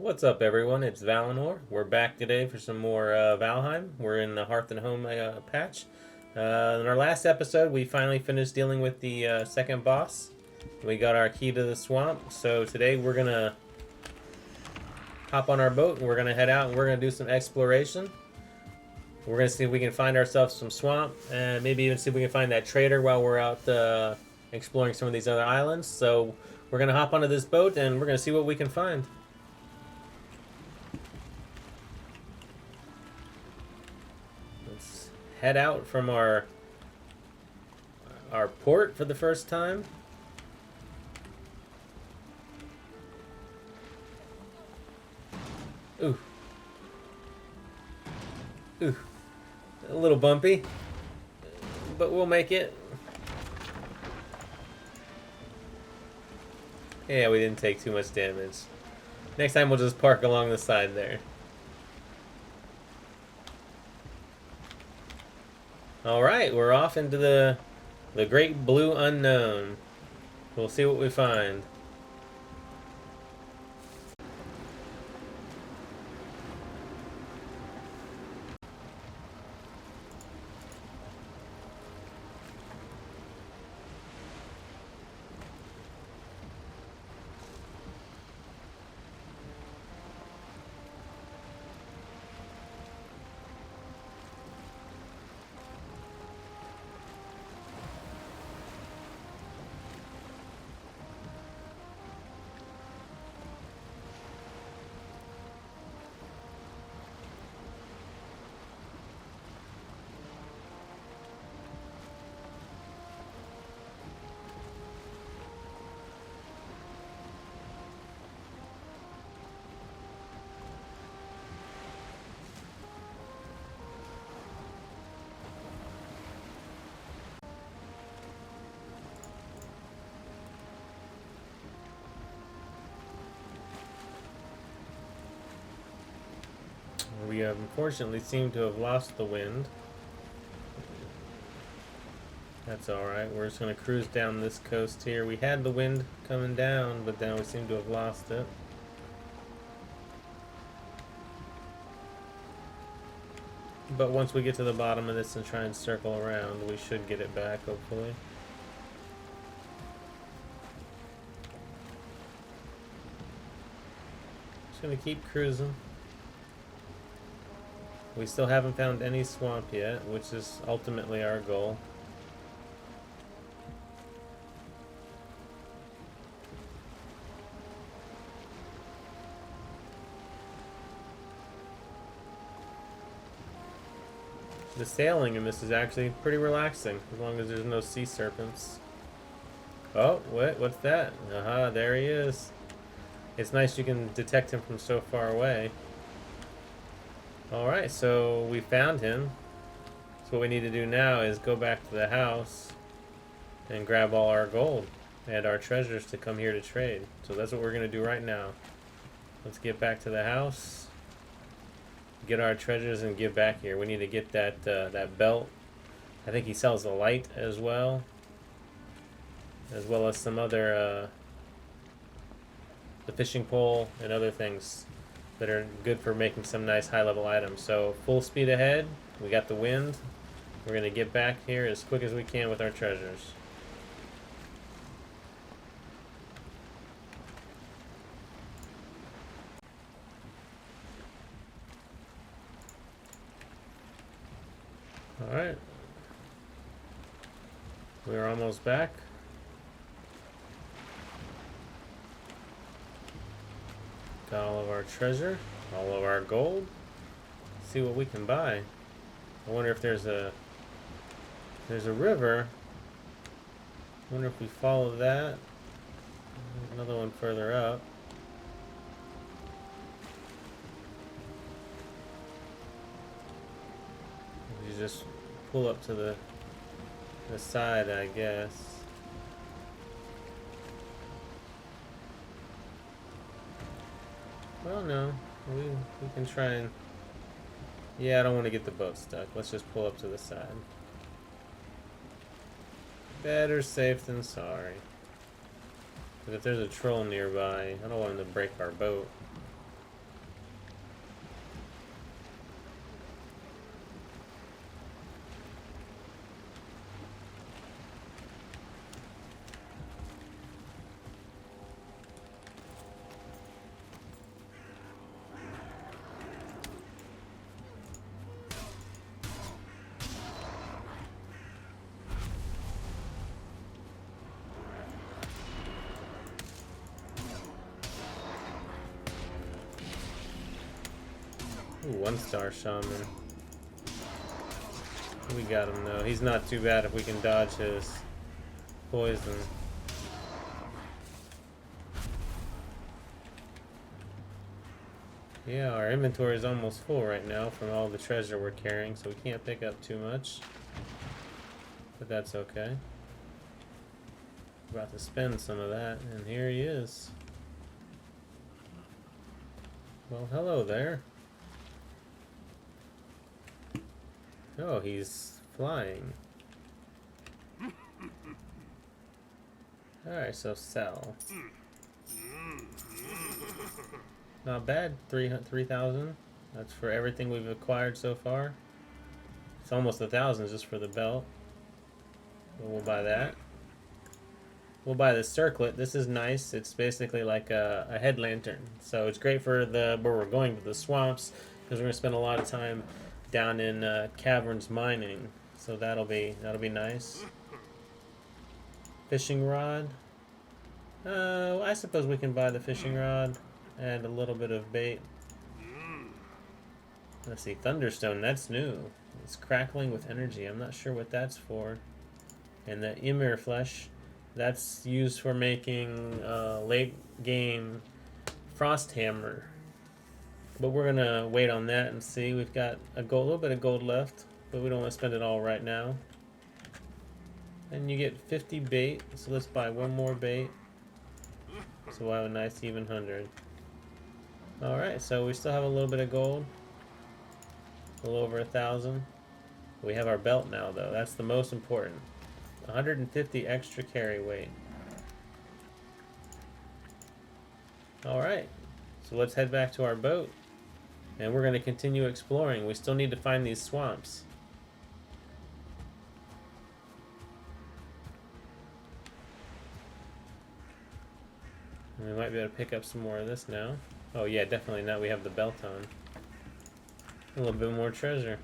What's up, everyone? It's Valinor. We're back today for some more Valheim. We're in the Hearth and Home patch. In our last episode, we finally finished dealing with the second boss. We got our key to the swamp. So today we're gonna hop on our boat and we're gonna head out and we're gonna do some exploration. We're gonna see if we can find ourselves some swamp and maybe even see if we can find that trader while we're out exploring some of these other islands. So we're gonna hop onto this boat and we're gonna see what we can find. Head out from our port for the first time. Ooh. Ooh. A little bumpy, but we'll make it. Yeah, we didn't take too much damage. Next time we'll just park along the side there. Alright, we're off into the great blue unknown. We'll see what we find. We unfortunately seem to have lost the wind. That's alright, we're just going to cruise down this coast here. We had the wind coming down, but now we seem to have lost it. But once we get to the bottom of this and try and circle around, we should get it back, hopefully. Just going to keep cruising. We still haven't found any swamp yet, which is ultimately our goal. The sailing in this is actually pretty relaxing, as long as there's no sea serpents. Oh, what's that? Aha, there he is. It's nice you can detect him from so far away. Alright, so we found him. So what we need to do now is go back to the house and grab all our gold and our treasures to come here to trade. So that's what we're going to do right now. Let's get back to the house, get our treasures, and get back here. We need to get that belt. I think he sells a light as well as some other the fishing pole and other things that are good for making some nice high-level items. So full speed ahead. We got the wind. We're going to get back here as quick as we can with our treasures. Alright. We're almost back. Got all of our treasure, all of our gold. Let's see what we can buy. I wonder if there's a river. I wonder if we follow that. Another one further up. You just pull up to the side, I guess. Well, no. We can try and... Yeah, I don't want to get the boat stuck. Let's just pull up to the side. Better safe than sorry. But if there's a troll nearby, I don't want him to break our boat. Ooh, 1-star shaman. We got him though. He's not too bad if we can dodge his poison. Yeah, our inventory is almost full right now from all the treasure we're carrying, so we can't pick up too much. But that's okay. About to spend some of that, and here he is. Well, hello there. Oh, he's flying. Alright, so sell. Not bad, 3,000. That's for everything we've acquired so far. It's almost 1,000 just for the belt. But we'll buy that. We'll buy the circlet. This is nice. It's basically like a head lantern. So it's great for where we're going, to the swamps, because we're gonna spend a lot of time down in caverns mining. So that'll be nice. Fishing rod. I suppose we can buy the fishing rod. Add a little bit of bait. Let's see, Thunderstone, that's new. It's crackling with energy. I'm not sure what that's for. And the Ymir flesh, that's used for making late game frost hammer. But we're gonna wait on that and see. We've got a little bit of gold left, but we don't want to spend it all right now. And you get 50 bait, so let's buy one more bait. So we'll have a nice even 100. Alright, so we still have a little bit of gold. A little over 1,000. We have our belt now, though. That's the most important. 150 extra carry weight. Alright, so let's head back to our boat. And we're going to continue exploring. We still need to find these swamps. And we might be able to pick up some more of this now. Oh yeah, definitely now we have the belt on. A little bit more treasure.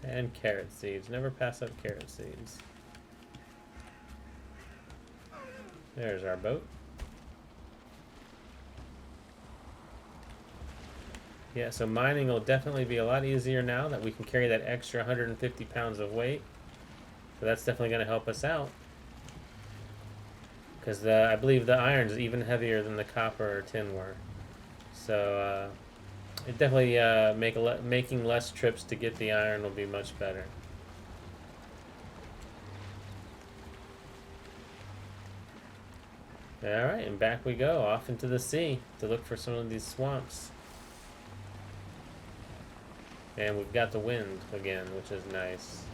And carrot seeds. Never pass up carrot seeds. There's our boat. Yeah, so mining will definitely be a lot easier now that we can carry that extra 150 pounds of weight. So that's definitely going to help us out. Because I believe the iron is even heavier than the copper or tin were. So it definitely making less trips to get the iron will be much better. Alright, and back we go, off into the sea to look for some of these swamps. And we've got the wind again, which is nice.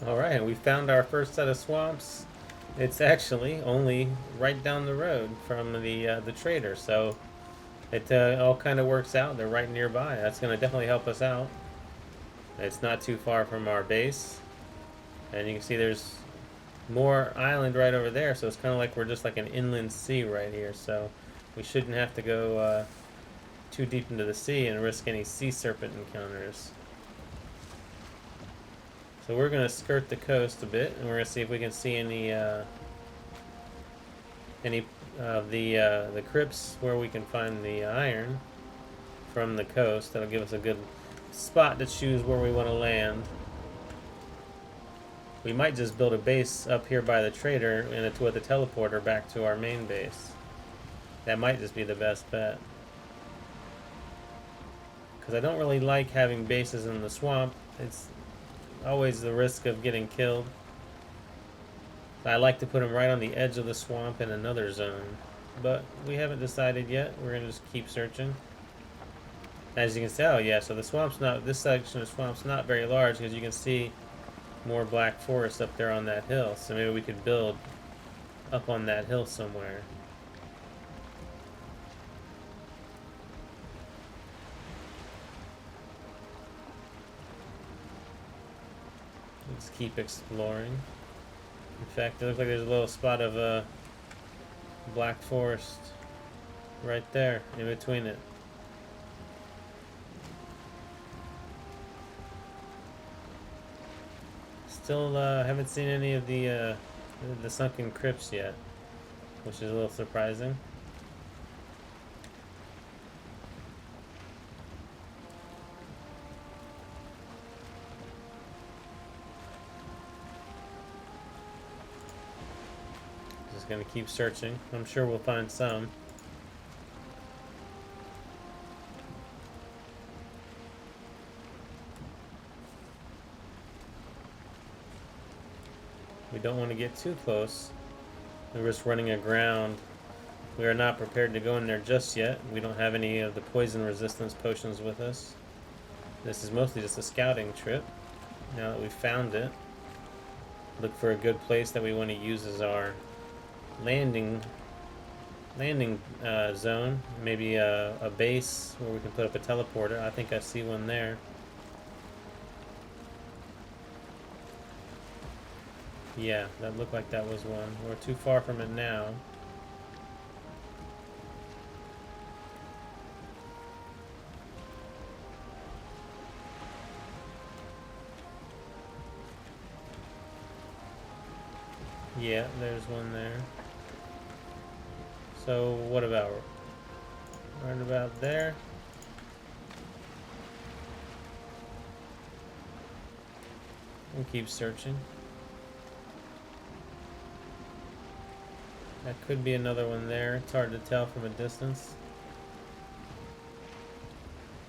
Alright, we found our first set of swamps. It's actually only right down the road from the trader, so it all kind of works out. They're right nearby. That's going to definitely help us out. It's not too far from our base. And you can see there's more island right over there, so it's kind of like we're just like an inland sea right here, so we shouldn't have to go too deep into the sea and risk any sea serpent encounters. So we're going to skirt the coast a bit, and we're going to see if we can see any of the crypts where we can find the iron from the coast. That'll give us a good spot to choose where we want to land. We might just build a base up here by the trader and it's with a teleporter back to our main base. That might just be the best bet. Because I don't really like having bases in the swamp. It's always the risk of getting killed. I like to put them right on the edge of the swamp in another zone. But we haven't decided yet. We're going to just keep searching. As you can see, oh yeah, so the swamp's not, this section of swamp's not very large because you can see more black forest up there on that hill. So maybe we could build up on that hill somewhere. Let's keep exploring. In fact, it looks like there's a little spot of black forest right there in between it. Still haven't seen any of the the sunken crypts yet, which is a little surprising. Just gonna keep searching. I'm sure we'll find some. We don't want to get too close. We risk running aground. We are not prepared to go in there just yet. We don't have any of the poison resistance potions with us. This is mostly just a scouting trip. Now that we've found it, look for a good place that we want to use as our landing zone. Maybe a base where we can put up a teleporter. I think I see one there. Yeah, that looked like that was one. We're too far from it now. Yeah, there's one there. So what about right about there? We'll keep searching. That could be another one there. It's hard to tell from a distance.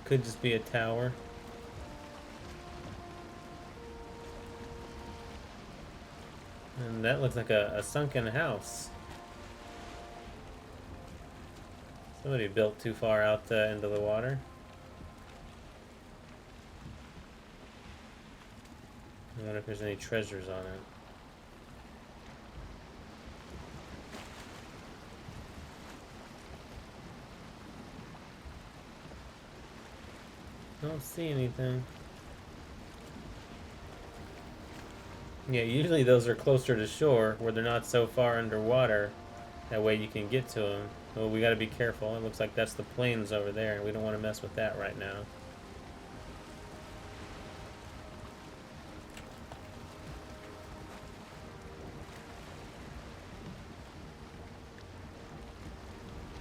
Could just be a tower. And that looks like a sunken house. Somebody built too far out into the water. I wonder if there's any treasures on it. I don't see anything. Yeah, usually those are closer to shore where they're not so far underwater. That way you can get to them. Well, we gotta be careful. It looks like that's the plains over there. We don't want to mess with that right now.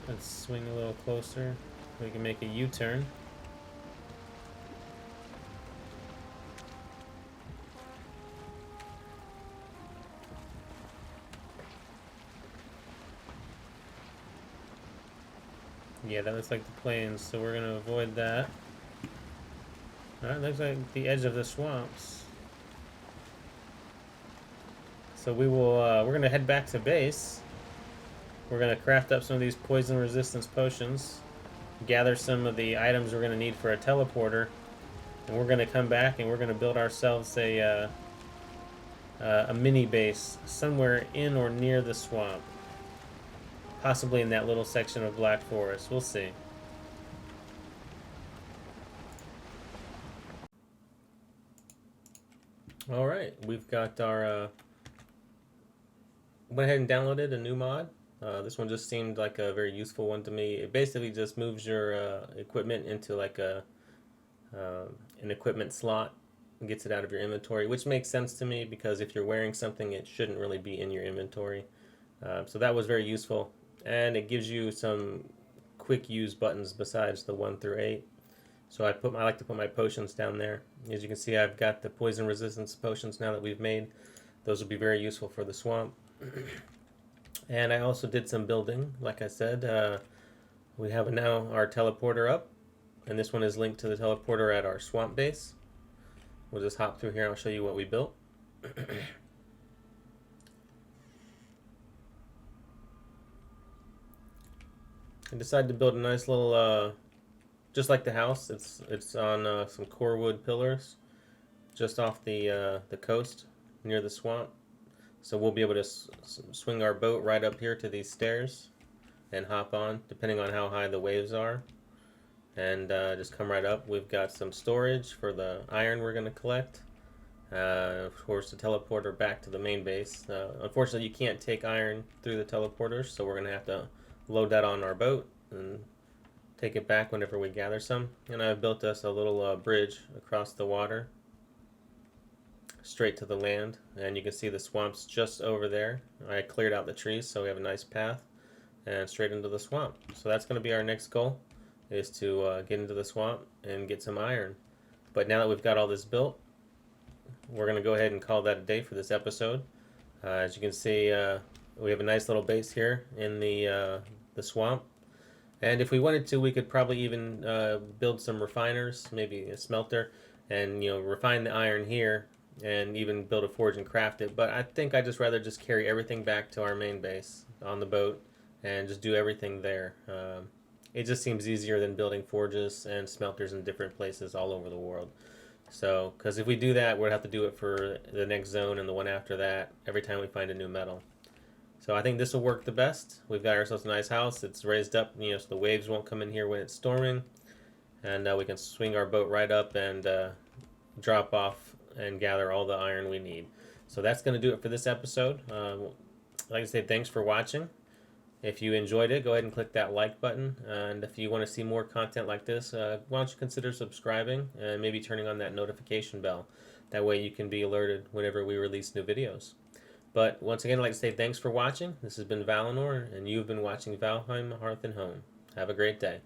Let's swing a little closer. We can make a U-turn. Yeah, that looks like the plains, so we're gonna avoid that. Alright, looks like the edge of the swamps. So we're gonna head back to base. We're gonna craft up some of these poison resistance potions, gather some of the items we're gonna need for a teleporter, and we're gonna come back and we're gonna build ourselves a mini base somewhere in or near the swamp. Possibly in that little section of Black Forest. We'll see. Alright, we've got our... went ahead and downloaded a new mod. This one just seemed like a very useful one to me. It basically just moves your equipment into like an equipment slot and gets it out of your inventory, which makes sense to me because if you're wearing something, it shouldn't really be in your inventory. So that was very useful. And it gives you some quick use buttons besides the 1 through 8. So I like to put my potions down there. As you can see, I've got the poison resistance potions now that we've made. Those will be very useful for the swamp. And I also did some building, like I said. We have now our teleporter up, and this one is linked to the teleporter at our swamp base. We'll just hop through here and I'll show you what we built. I decided to build a nice little, just like the house. It's on some core wood pillars, just off the coast near the swamp. So we'll be able to swing our boat right up here to these stairs and hop on, depending on how high the waves are, and just come right up. We've got some storage for the iron we're going to collect. Of course, the teleporter back to the main base. Unfortunately, you can't take iron through the teleporters, so we're going to have to load that on our boat and take it back whenever we gather some. And I've built us a little bridge across the water. straight to the land, and you can see the swamps just over there. I cleared out the trees so we have a nice path and straight into the swamp. So that's going to be our next goal, is to get into the swamp and get some iron. But now that we've got all this built, we're going to go ahead and call that a day for this episode. As you can see, we have a nice little base here in the swamp. And if we wanted to, we could probably even build some refiners, maybe a smelter, and refine the iron here, and even build a forge and craft it. But I think I'd just rather just carry everything back to our main base on the boat and just do everything there. It just seems easier than building forges and smelters in different places all over the world. So, because if we do that, we'd have to do it for the next zone and the one after that every time we find a new metal. So I think this will work the best. We've got ourselves a nice house. It's raised up, so the waves won't come in here when it's storming, and we can swing our boat right up and drop off and gather all the iron we need. So that's going to do it for this episode. Like I said, thanks for watching. If you enjoyed it, go ahead and click that like button. And if you want to see more content like this, why don't you consider subscribing and maybe turning on that notification bell. That way you can be alerted whenever we release new videos. But once again, I'd like to say thanks for watching. This has been Valinor, and you've been watching Valheim, Hearth and Home. Have a great day.